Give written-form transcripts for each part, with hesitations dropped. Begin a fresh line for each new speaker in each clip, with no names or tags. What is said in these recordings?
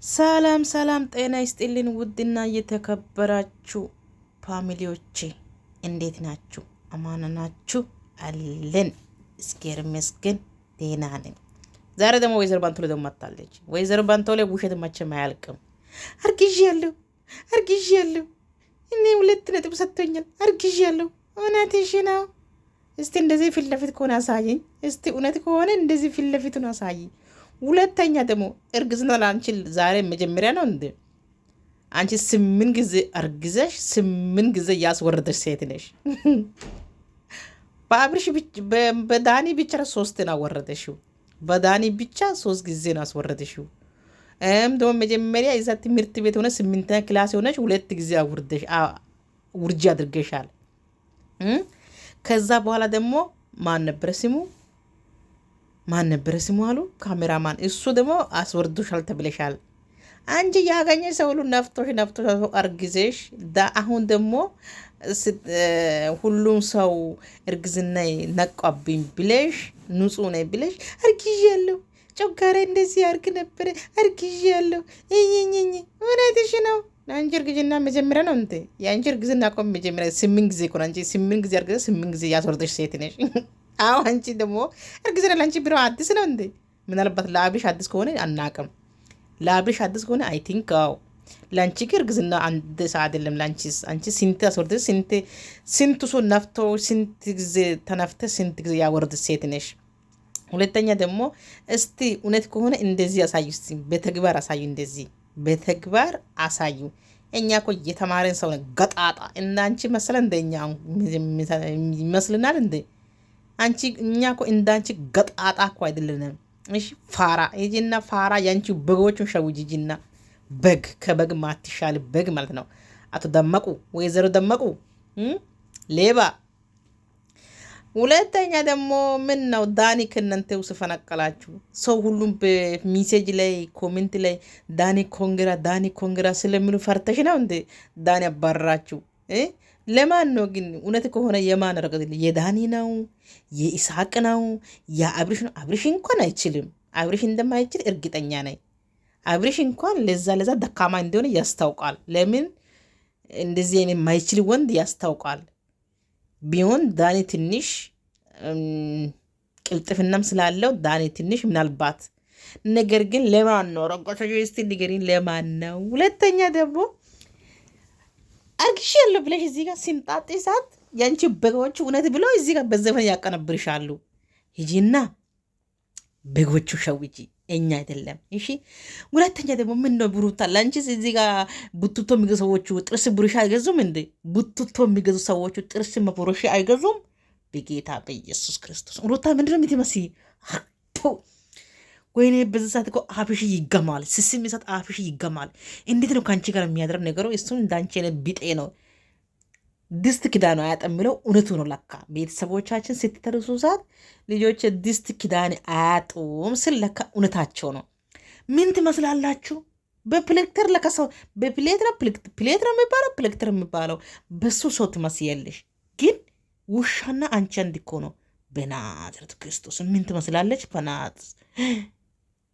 ሰላም ሰላም፣ ጤና ይስጥልን ውድና እየተከበራችሁ ፋሚሊዎቼ እንዴት ናችሁ? አማን ናችሁ? አለን እስኪር መስገን ደህና ነን። ዛሬ ደግሞ ወይዘሮ ባንቶሌ ደግሞ መጣለች። ወይዘሮ ባንቶሌ ውሸት መቼም አያልቅም። አርግዣለሁ እኔ 2 ነጥብ ሰጥቶኛል። አርግዣለሁ። እውነትሽ ነው? እስቲ እንደዚህ ፊት ለፊት ከሆነ አሳየኝ። እስቲ እውነት ከሆነ እንደዚህ ፊት ለፊቱን አሳየኝ። ሁለተኛ ደግሞ እርግዝና ለአንቺ ዛሬ መጀመሪያ ነው እንዴ? አንቺ 8 ጊዜ አርግዘሽ 8 ጊዜ ያስወረደሽ ሴት ነሽ። በአብርሽ በዳኒ ብቻ 3 ነው አወረደሽው። በዳኒ ብቻ 3 ጊዜ ነው አስወረደሽው። ደግሞ መጀመሪያ እዛ ትምህርት ቤት ሆነ 8ኛ ክላስ ሆነሽ 2 ጊዜ ውርጅ አድርገሻል። ከዛ በኋላ ደግሞ ማን ነበረ ስሙ አሉ ካሜራማን። እሱ ደግሞ አስወርዶሻል ተብለሻል። አንቺ ያገኘ ሰው ሁሉ ነፍቶሽ አርግዘሽ አሁን ደግሞ ሁሉም ሰው እርግዝና ነቋብኝ ብለሽ ንጹህ ነኝ ብለሽ አርግዣለሁ፣ ጨጓራ እንደዚህ አርግ ነበረ አርግዣለሁ። እውነትሽ ነው? አንቺ እርግዝና መጀመሪያ ነው እንዴ? የአንቺ እርግዝና እኮ መጀመሪያ 8 ጊዜ እኮ ነው። አንቺ 8 ጊዜ አርግዘሽ 8 ጊዜ ያስወርደሽ ሴት ነሽ። አሁን አንቺ ደግሞ እርግዝና ለአንቺ ቢሮ አዲስ ነው እንዴ? ምናልባት ለአብርሽ አዲስ ከሆነ አናቅም። ለአብርሽ አዲስ ከሆነ አይ ቲንክ ለአንቺ ግን እርግዝና አዲስ አይደለም። ለአንቺስ አንቺ ስንት አስወርደ ስንቱ ሰው ነፍቶ ስንት ጊዜ ተነፍተ ስንት ጊዜ ያወርድ ሴት ነሽ። ሁለተኛ ደግሞ እስቲ እውነት ከሆነ እንደዚህ አሳዩ፣ በተግባር አሳዩ። እንደዚህ በተግባር አሳዩ። እኛ እኮ የተማረን ሰው ነው። ገጣጣ እና አንቺ መሰለ እንደኛ ይመስልናል እንዴ? አንቺ እኛ እኮ እንዳንቺ ገጣጣ እኮ አይደለንም። እሺ ፋራ ሂጂና ፋራ ያንቺ በጎቹን ሸውጂጂና በግ ከበግ ማትሻል በግ ማለት ነው። አቶ ደመቁ ወይዘሮ ደመቁ ሌባ። ሁለተኛ ደግሞ ምን ነው ዳኒ ከእናንተ ውስጥ ፈነቀላችሁ። ሰው ሁሉም በሜሴጅ ላይ ኮሜንት ላይ ዳኒ ኮንግራ ስለሚሉ ፈርተሽ ነው እንዴ ዳኒ አባረራችሁ? ለማን ነው ግን? እውነት ከሆነ የማን ረገዝ? የዳኒ ነው? የኢሳቅ ነው? የአብርሽ ነው? አብርሽ እንኳን አይችልም። አብርሽ እንደማይችል እርግጠኛ ነኝ። አብርሽ እንኳን ለዛ ደካማ እንደሆነ ያስታውቃል። ለምን እንደዚህ አይነት የማይችል ወንድ ያስታውቃል። ቢሆን ዳኒ ትንሽ ቅልጥፍናም ስላለው ዳኒ ትንሽ ምናልባት። ነገር ግን ለማን ነው ረቆቶች? እስቲ ንገሪኝ፣ ለማን ነው? ሁለተኛ ደግሞ አርግሻለሁ ብለሽ እዚህ ጋር ሲምጣጤ ሰዓት ያንቺ በጎቹ እውነት ብሎ እዚህ ጋር በዘፈን ያቀነብርሻሉ። ሂጂና በጎቹ ሸውጂ፣ እኛ አይደለም። እሺ። ሁለተኛ ደግሞ ምን ነው ብሩታ ለአንቺ እዚህ ጋር ቡትቶ የሚገዙ ሰዎቹ ጥርስ ብሩሽ አይገዙም እንዴ? ቡትቶ የሚገዙ ሰዎቹ ጥርስ መብሩሽ አይገዙም? በጌታ በኢየሱስ ክርስቶስ ሩታ ምንድነው የምትመስይ? ወይኔ በዚህ ሰዓት እኮ አፍሽ ይገማል። ስስም ሰዓት አፍሽ ይገማል። እንዴት ነው ከአንቺ ጋር የሚያደርግ ነገሩ? እሱም እንዳንቺ አይነት ቢጤ ነው። ድስት ኪዳን አያጠምለው እውነቱ ነው። ለካ ቤተሰቦቻችን ስትተርሱ ሰዓት ልጆች ድስት ኪዳን አያጡም ስል ለካ እውነታቸው ነው። ምን ትመስላላችሁ? በፕሌክተር ለካ ሰው በፕሌት ነው የሚባለው ፕሌክተር የሚባለው በሱ ሰው ትመስያለሽ። ግን ውሻና አንቺ አንድ እኮ ነው። በናዝሬቱ ክርስቶስ ምን ትመስላለች? በናት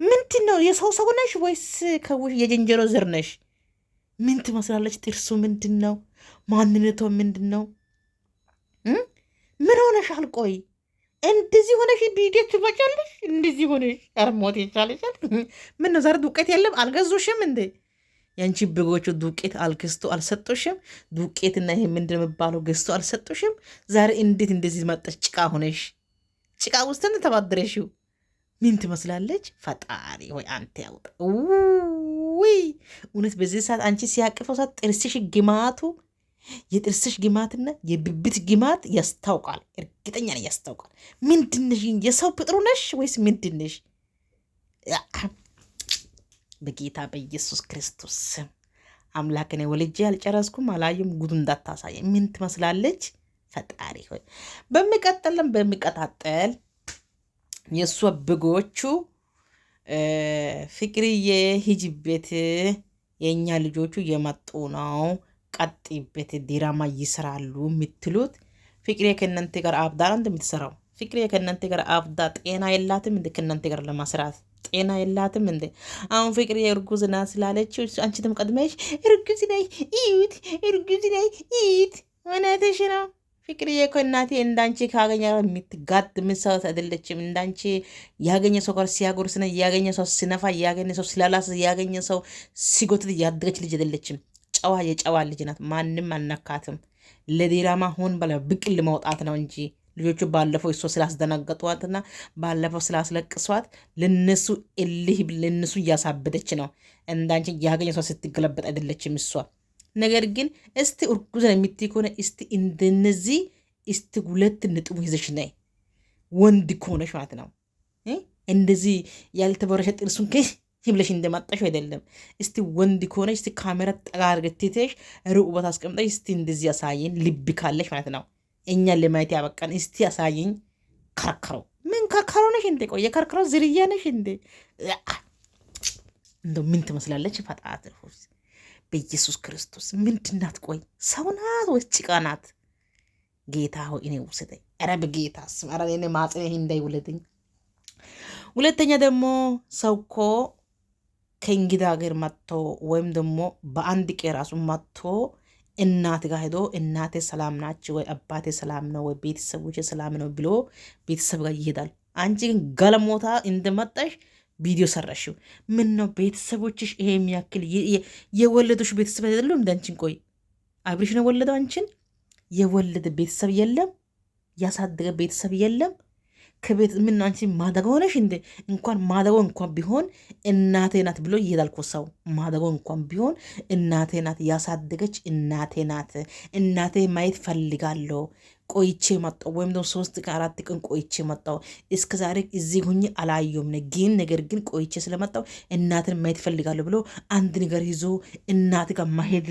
ምንድን ነው? የሰው ሰው ነሽ ወይስ የዝንጀሮ ዘር ነሽ? ምን ትመስላለች? ጥርሱ ምንድን ነው? ማንነቷ ምንድን ነው? ምን ሆነሻል? ቆይ እንደዚህ ሆነሽ ቪዲዮ ትመጫለሽ? እንደዚህ ሆነሽ አርሞት ይቻለሻል። ምን ነው ዛሬ ዱቄት የለም? አልገዙሽም እንዴ? ያንቺ በጎቹ ዱቄት አልገዝቶ አልሰጡሽም? ዱቄትና ይሄ ምንድን የሚባለው ገዝቶ አልሰጡሽም? ዛሬ እንዴት እንደዚህ መጠሽ? ጭቃ ሆነሽ ጭቃ ውስጥን ተባድረሽው ምን ትመስላለች? ፈጣሪ ሆይ አንተ ያውጣ። ውይ እውነት በዚህ ሰዓት አንቺ ሲያቅፈው ሰዓት ጥርስሽ ግማቱ የጥርስሽ ግማትና የብብት ግማት ያስታውቃል። እርግጠኛ ነኝ ያስታውቃል። ምንድነሽ? የሰው ፍጥሩ ነሽ ወይስ ምንድነሽ? በጌታ በኢየሱስ ክርስቶስ አምላክን ወልጄ አልጨረስኩም አላየም። ጉዱ እንዳታሳየ። ምን ትመስላለች? ፈጣሪ ሆይ በሚቀጣጠል የእሷ በጎቹ ፍቅርዬ ሂጅቤት፣ የእኛ ልጆቹ የመጡ ነው፣ ቀጥይበት፣ ዲራማ ይስራሉ የምትሉት ፍቅሬ ከእናንተ ጋር አብዳ ነው እንደምትሰራው። ፍቅሬ ከእናንተ ጋር አብዳ ጤና የላትም እንደ ከእናንተ ጋር ለማስራት ጤና የላትም እንዴ? አሁን ፍቅር የእርጉዝ ናት ስላለችው አንቺ ትም ቀድመሽ እርጉዝ ነይ እዩት፣ እርጉዝ ነይ እዩት። እውነትሽ ነው ፍቅርዬ እኮ እናቴ እንዳንቺ ካገኘ የምትጋድ ምሳት አይደለችም። እንዳንቺ ያገኘ ሰው ጋር ሲያጎርስና ያገኘ ሰው ሲነፋ ያገኘ ሰው ሲላላስ ያገኘ ሰው ሲጎትት ያደገች ልጅ አይደለችም። ጨዋ የጨዋ ልጅ ናት። ማንም አልነካትም። ለዲራማ ሆን በላ ብቅል ማውጣት ነው እንጂ ልጆቹ ባለፈው እሷ ስላስደነገጧትና ባለፈው ስላስለቅሷት ለነሱ እልህ ለነሱ እያሳበደች ነው። እንዳንቺ ያገኘ ሰው ስትገለበጥ አይደለችም እሷ። ነገር ግን እስቲ እርጉዝ ነው የምትይ ከሆነ እስቲ እንደነዚህ እስቲ 2 ነጥብ ይዘሽ ነይ። ወንድ ከሆነሽ ማለት ነው። እንደዚህ ያልተበረሸ ጥርሱን ብለሽ እንደማጣሽ አይደለም። እስቲ ወንድ ከሆነሽ እስቲ ካሜራ ጠጋ አድርገሽ ትተሽ ሩቅ ቦታ አስቀምጠሽ እስቲ እንደዚህ ያሳየን ልብ ካለሽ ማለት ነው። እኛን ለማየት ያበቃን እስቲ ያሳየኝ። ከርከሮ ምን ከርከሮ ነሽ እንዴ? ቆይ የከርከሮ ዝርያ ነሽ እንዴ? እንደው ምን ትመስላለች? ፈጣት በኢየሱስ ክርስቶስ ምንድናት? ቆይ ሰው ናት ወይስ ጭቃ ናት? ጌታ ሆይ እኔ ውሰደኝ። ኧረ በጌታ ስም ኧረ እኔ ማጽኔ እንዳይውለድኝ። ሁለተኛ ደግሞ ሰው እኮ ከእንግዳ ሀገር መጥቶ ወይም ደግሞ በአንድ ቀን ራሱ መጥቶ እናት ጋር ሄዶ እናቴ ሰላም ናቸው ወይ አባቴ ሰላም ነው ወይ ቤተሰቦች ሰላም ነው ብሎ ቤተሰብ ጋር ይሄዳል። አንቺ ግን ገለሞታ እንደመጣሽ ቪዲዮ ሰራሽው። ምን ነው ቤተሰቦችሽ ይሄ የሚያክል የወለዱሽ ቤተሰብ አይደለም እንዳንቺን? ቆይ አብሪሽ ነው ወለደው አንቺን? የወለደ ቤተሰብ የለም? ያሳደገ ቤተሰብ የለም? ከቤት ምን አንቺ ማደጎ ሆነሽ እንዴ? እንኳን ማደጎ እንኳን ቢሆን እናቴ ናት ብሎ ይሄዳል እኮ ሰው። ማደጎ እንኳን ቢሆን እናቴ ናት ያሳደገች እናቴ ናት። እናቴ ማየት ፈልጋለሁ ቆይቼ መጣሁ፣ ወይም ደግሞ 3 ቀን 4 ቀን ቆይቼ መጣሁ። እስከ ዛሬ እዚህ ሁኜ አላየሁም ግን ነገር ግን ቆይቼ ስለመጣሁ እናትን ማየት ፈልጋለሁ ብሎ አንድ ነገር ይዞ እናት ጋር ማሄድ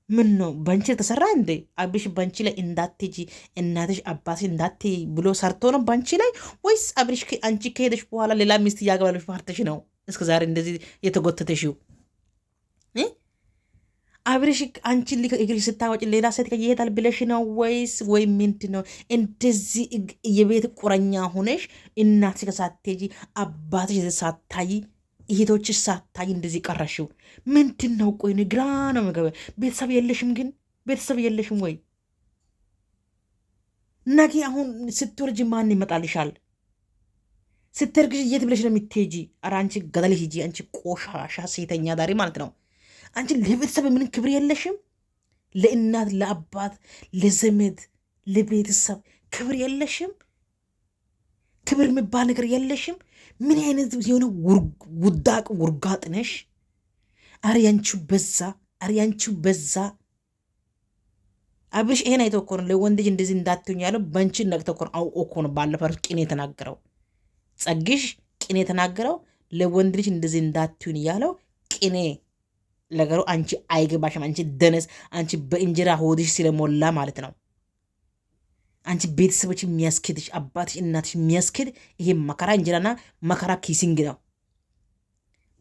ምን ነው? ባንቺ ተሰራ እንዴ? አብሽ ባንቺ ላይ እንዳትጂ እናትሽ አባትሽ እንዳትይ ብሎ ሰርቶ ነው ባንቺ ላይ? ወይስ አብሽ አንቺ ከሄደሽ በኋላ ሌላ ሚስት እያገባለሽ ፓርተሽ ነው እስከ ዛሬ እንደዚህ የተጎተተሽው? አብርሽ አንቺ እግር ስታወጭ ሌላ ሴት ይሄዳል ብለሽ ነው ወይስ ወይ ምንድን ነው? እንደዚህ የቤት ቁረኛ ሆነሽ እናትሽ ሳትሄጂ አባትሽ ሳታይ እህቶችሽ ሳታይ እንደዚህ ቀረሽው ምንድን ነው? ቆይ ግራ ነው ምግብ። ቤተሰብ የለሽም ግን ቤተሰብ የለሽም ወይ? ነገ አሁን ስትወልጂ ማን ይመጣልሻል? ስትርግሽ የት ብለሽ ነው የምትሄጂ? ኧረ አንቺ ገደል ሂጂ አንቺ ቆሻሻ ሴተኛ ዳሪ ማለት ነው። አንቺ ለቤተሰብ ምን ክብር የለሽም? ለእናት ለአባት ለዘመድ ለቤተሰብ ክብር የለሽም? ክብር የሚባል ነገር የለሽም? ምን አይነት የሆነ ውዳቅ ውርጋጥ ነሽ? አረ ያንቺው በዛ፣ አረ ያንቺው በዛ። አብርሽ ይሄን አይቶ እኮ ነው ለወንድ ልጅ እንደዚህ እንዳትሆኝ ያለው። በአንቺን ነቅቶ እኮ ነው አውቆ እኮ ነው ባለፈው ቅኔ የተናገረው። ጸግሽ ቅኔ የተናገረው ለወንድ ልጅ እንደዚህ እንዳትሆኝ ያለው ቅኔ ነገሩ አንቺ አይገባሽም። አንቺ ደነስ፣ አንቺ በእንጀራ ሆድሽ ስለሞላ ማለት ነው። አንቺ ቤተሰቦች የሚያስኬድሽ አባትሽ እናትሽ የሚያስኬድ ይሄ መከራ እንጀራና መከራ ኪሲንግ ነው።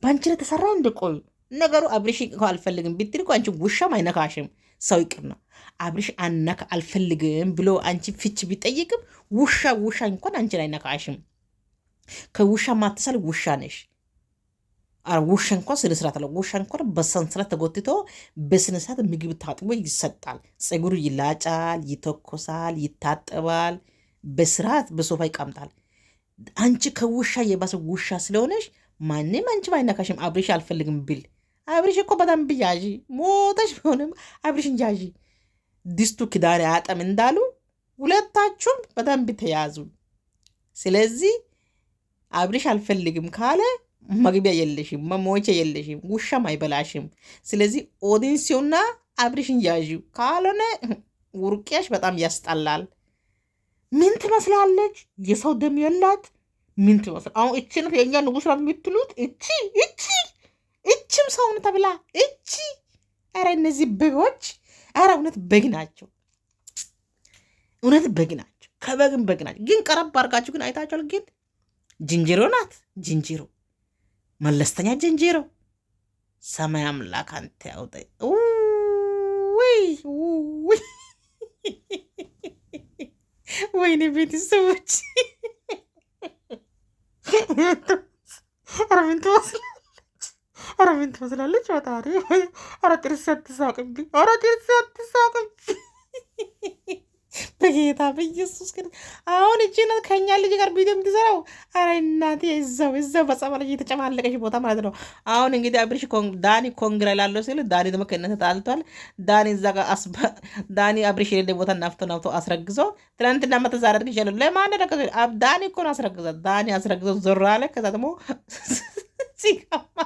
በአንቺ ላይ ተሰራ እንደ ቆዩ ነገሩ። አብርሽ አልፈልግም ብትል እኮ አንቺ ውሻም አይነካሽም። ሰው ይቅር ነው አብርሽ አናካ አልፈልግም ብሎ አንቺ ፍች ቢጠይቅም ውሻ እንኳን አንቺን አይነካሽም። ከውሻ ማትሳል ውሻ ነሽ። ውሻ እንኳን ስነ ስርዓት አለው። ውሻ እንኳን በሰንሰለት ተጎትቶ በስነ ስርዓት ምግብ ታጥቦ ይሰጣል። ፀጉሩ ይላጫል፣ ይተኮሳል፣ ይታጠባል፣ በስርዓት በሶፋ ይቀምጣል። አንቺ ከውሻ የባሰ ውሻ ስለሆነሽ ማንም አንቺ ባይነካሽም አብርሽ አልፈልግም ብል አብርሽ እኮ በጣም ብያዢ ሞተሽ ቢሆንም አብርሽን ያዢ ድስቱ ክዳን አያጠም እንዳሉ ሁለታችሁም በደንብ ተያዙ። ስለዚህ አብርሽ አልፈልግም ካለ መግቢያ የለሽም፣ መሞቻ የለሽም፣ ውሻም አይበላሽም። ስለዚህ ኦዲንሲውና አብርሽን ያዡ። ካልሆነ ውርቅያሽ በጣም ያስጠላል። ምን ትመስላለች? የሰው ደም የላት ምን ትመስል? አሁን እችን የእኛ ንጉሥ ናት የምትሉት እችም ሰውን ተብላ እቺ። ኧረ እነዚህ በጎች ኧረ እውነት በግ ናቸው፣ እውነት በግ ናቸው፣ ከበግም በግ ናቸው። ግን ቀረብ አድርጋችሁ ግን አይታችኋል። ግን ዝንጀሮ ናት፣ ዝንጀሮ መለስተኛ ዝንጀሮ። ሰማይ አምላክ አንተ ያውጣኝ። ወይኔ ቤተሰቦች ኧረ ምን ትመስላለች? ኧረ ምን ትመስላለች? ፈጣሪ ኧረ ጥርስ አትሳቅብኝ! ኧረ ጥርስ አትሳቅብኝ! በጌታ በኢየሱስ ግን አሁን እቺ ናት ከኛ ልጅ ጋር ቪዲዮ የምትሰራው። አረ እናቴ እዛው በጸበል የተጨማለቀች ቦታ ማለት ነው። አሁን እንግዲህ አብርሽ ዳኒ ኮንግራ ላለው ሲል ዳኒ ደግሞ ከእነ ተጣልቷል። ዳኒ እዛ ጋር ዳኒ አብርሽ የሌለ ቦታ ናፍቶ አስረግዞ ትናንትና መተዛረግ ይችላል። ለማን ዳኒ እኮ ነው አስረግዞ ዳኒ አስረግዞ ዞር አለ። ከዛ ደግሞ ሲቀማ